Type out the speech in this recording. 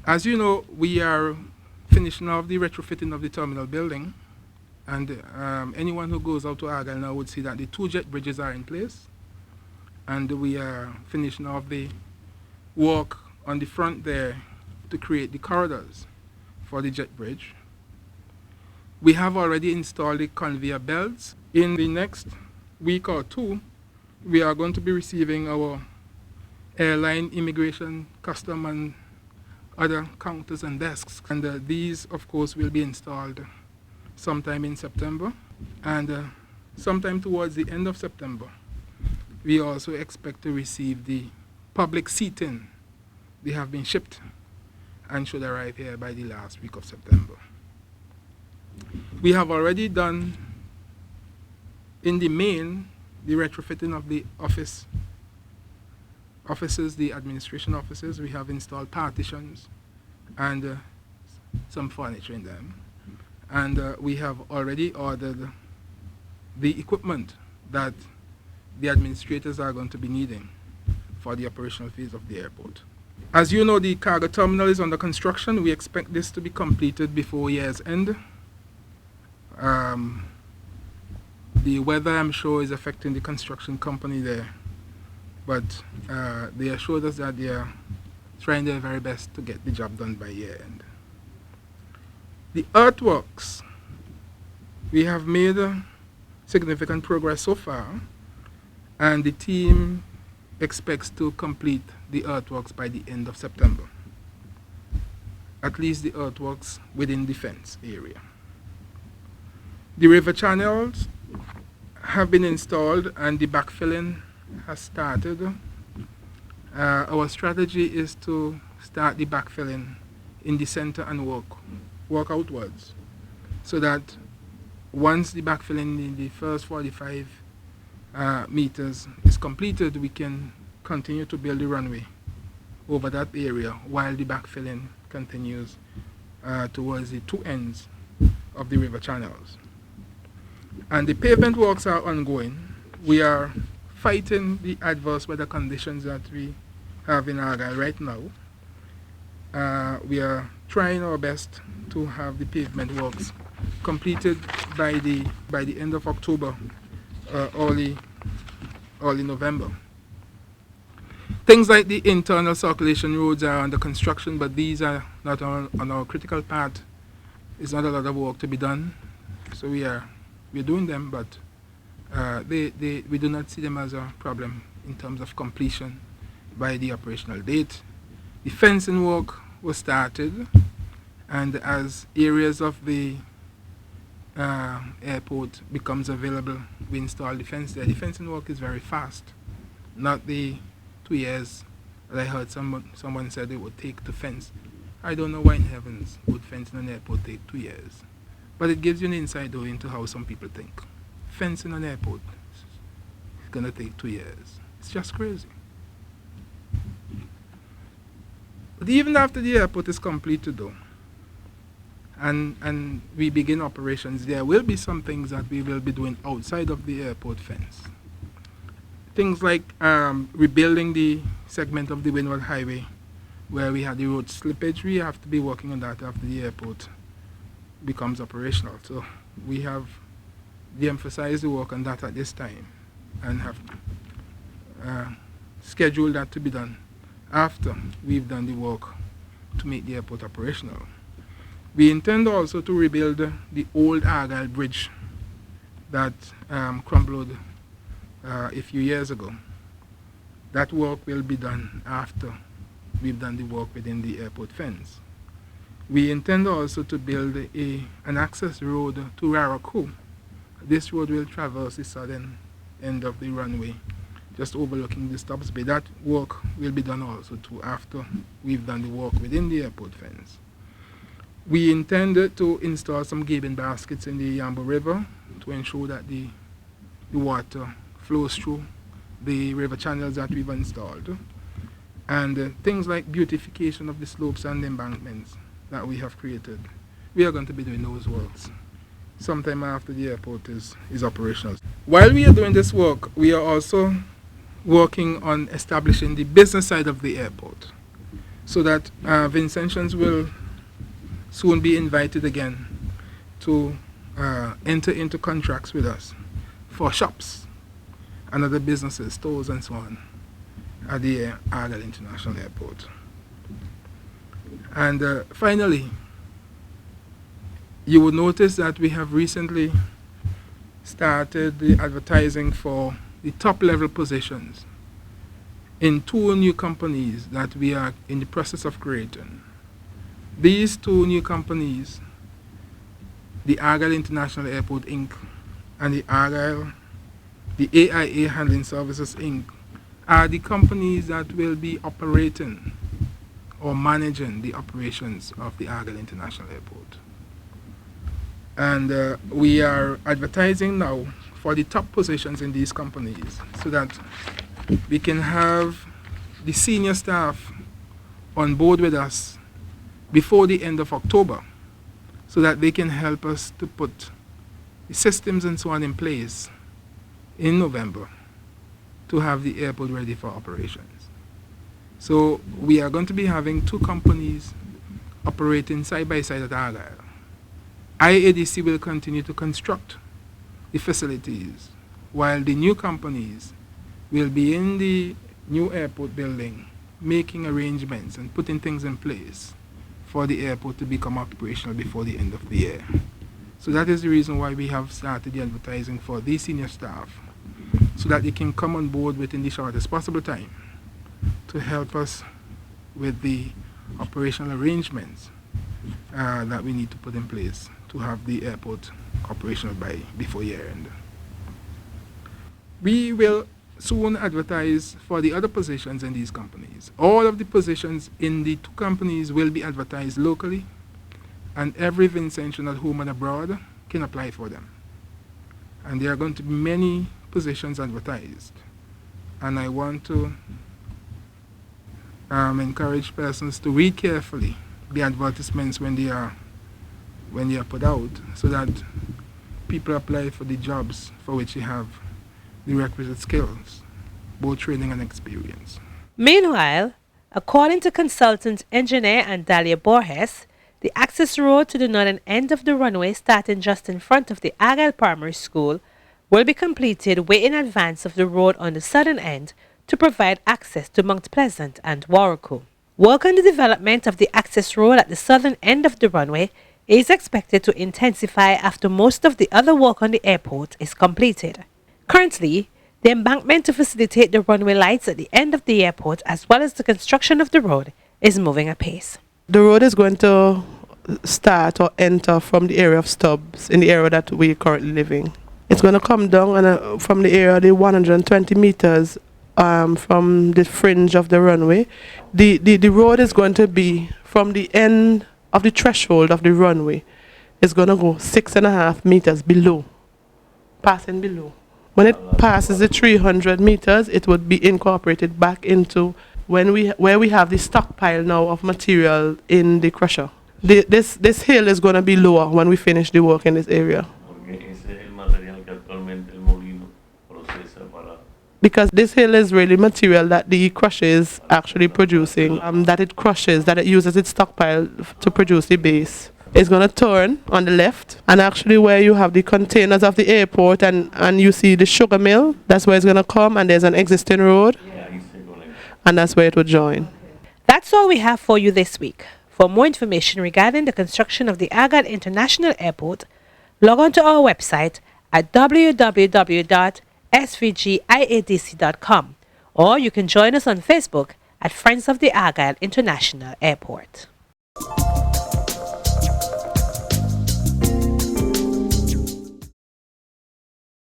As you know, we are finishing off the retrofitting of the terminal building, and anyone who goes out to Argyle now would see that the two jet bridges are in place, and we are finishing off the work on the front there to create the corridors for the jet bridge. We have already installed the conveyor belts. In the next week or two, we are going to be receiving our airline, immigration, custom, and other counters and desks. And these, of course, will be installed sometime in September. And sometime towards the end of September, we also expect to receive the public seating. They have been shipped and should arrive here by the last week of September. We have already done, in the main, the retrofitting of the offices, the administration offices. We have installed partitions and some furniture in them. And we have already ordered the equipment that the administrators are going to be needing for the operational phase of the airport. As you know, the cargo terminal is under construction. We expect this to be completed before year's end. The weather, I'm sure, is affecting the construction company there, but they assured us that they are trying their very best to get the job done by year end. The earthworks, we have made significant progress so far, and the team expects to complete the earthworks by the end of September, at least the earthworks within the fence area. The river channels have been installed and the backfilling has started. Our strategy is to start the backfilling in the center and work outwards, so that once the backfilling in the first 45 meters is completed, we can continue to build the runway over that area while the backfilling continues towards the two ends of the river channels. And the pavement works are ongoing. We are fighting the adverse weather conditions that we have in Argyle right now. We are trying our best to have the pavement works completed by the end of October, early November. Things like the internal circulation roads are under construction, but these are not on our critical part. It's not a lot of work to be done, so we're doing them, but we do not see them as a problem in terms of completion by the operational date. The fencing work was started, and as areas of the airport becomes available, we install the fence there. The fencing work is very fast, not the 2 years that I heard someone said it would take to fence. I don't know why in heavens would fencing an airport take 2 years. But it gives you an insight though into how some people think. Fencing an airport is going to take 2 years. It's just crazy. But even after the airport is completed though, and we begin operations, there will be some things that we will be doing outside of the airport fence. Things like rebuilding the segment of the Windward Highway where we had the road slippage. We have to be working on that after the airport becomes operational. So we have de-emphasized the work on that at this time and have scheduled that to be done after we've done the work to make the airport operational. We intend also to rebuild the old Argyle Bridge that crumbled a few years ago. That work will be done after we've done the work within the airport fence. We intend also to build an access road to Raraku. This road will traverse the southern end of the runway, just overlooking the stops bay. That work will be done also too after we've done the work within the airport fence. We intend to install some gabing baskets in the Yambo River to ensure that the water flows through the river channels that we've installed. And things like beautification of the slopes and embankments that we have created. We are going to be doing those works sometime after the airport is operational. While we are doing this work, we are also working on establishing the business side of the airport. so that Vincentians will soon be invited again to enter into contracts with us for shops and other businesses, stores and so on at the AIA International Airport. And finally, you will notice that we have recently started the advertising for the top level positions in 2 new companies that we are in the process of creating. These 2 new companies, the Argyle International Airport Inc. and the AIA Handling Services Inc. are the companies that will be operating or managing the operations of the Argyle International Airport. And we are advertising now for the top positions in these companies so that we can have the senior staff on board with us before the end of October so that they can help us to put the systems and so on in place in November to have the airport ready for operations. So we are going to be having 2 companies operating side by side at Argyle. IADC will continue to construct the facilities while the new companies will be in the new airport building making arrangements and putting things in place for the airport to become operational before the end of the year. So that is the reason why we have started the advertising for these senior staff so that they can come on board within the shortest possible time to help us with the operational arrangements that we need to put in place to have the airport operational before year end. We will soon advertise for the other positions in these companies. All of the positions in the 2 companies will be advertised locally, and every Vincentian at home and abroad can apply for them. And there are going to be many positions advertised. And I want to encourage persons to read carefully the advertisements when they are put out so that people apply for the jobs for which they have the requisite skills, both training and experience. Meanwhile, according to consultant engineer Andalia Borges, the access road to the northern end of the runway starting just in front of the Argyle Primary School will be completed way in advance of the road on the southern end to provide access to Mount Pleasant and Warrico. Work on the development of the access road at the southern end of the runway is expected to intensify after most of the other work on the airport is completed. Currently, the embankment to facilitate the runway lights at the end of the airport as well as the construction of the road is moving apace. The road is going to start or enter from the area of Stubbs in the area that we currently living. It's going to come down from the area, the 120 meters from the fringe of the runway. The road is going to be from the end of the threshold of the runway. It's going to go 6.5 meters below, passing below. When it passes the 300 meters, it would be incorporated back into where we have the stockpile now of material in the crusher. This hill is going to be lower when we finish the work in this area. Because this hill is really material that the crusher is actually producing, that it uses its stockpile to produce the base. It's going to turn on the left, and actually where you have the containers of the airport and you see the sugar mill, that's where it's going to come, and there's an existing road, and that's where it will join. That's all we have for you this week. For more information regarding the construction of the Argyle International Airport, log on to our website at www.svgiadc.com, or you can join us on Facebook at Friends of the Argyle International Airport.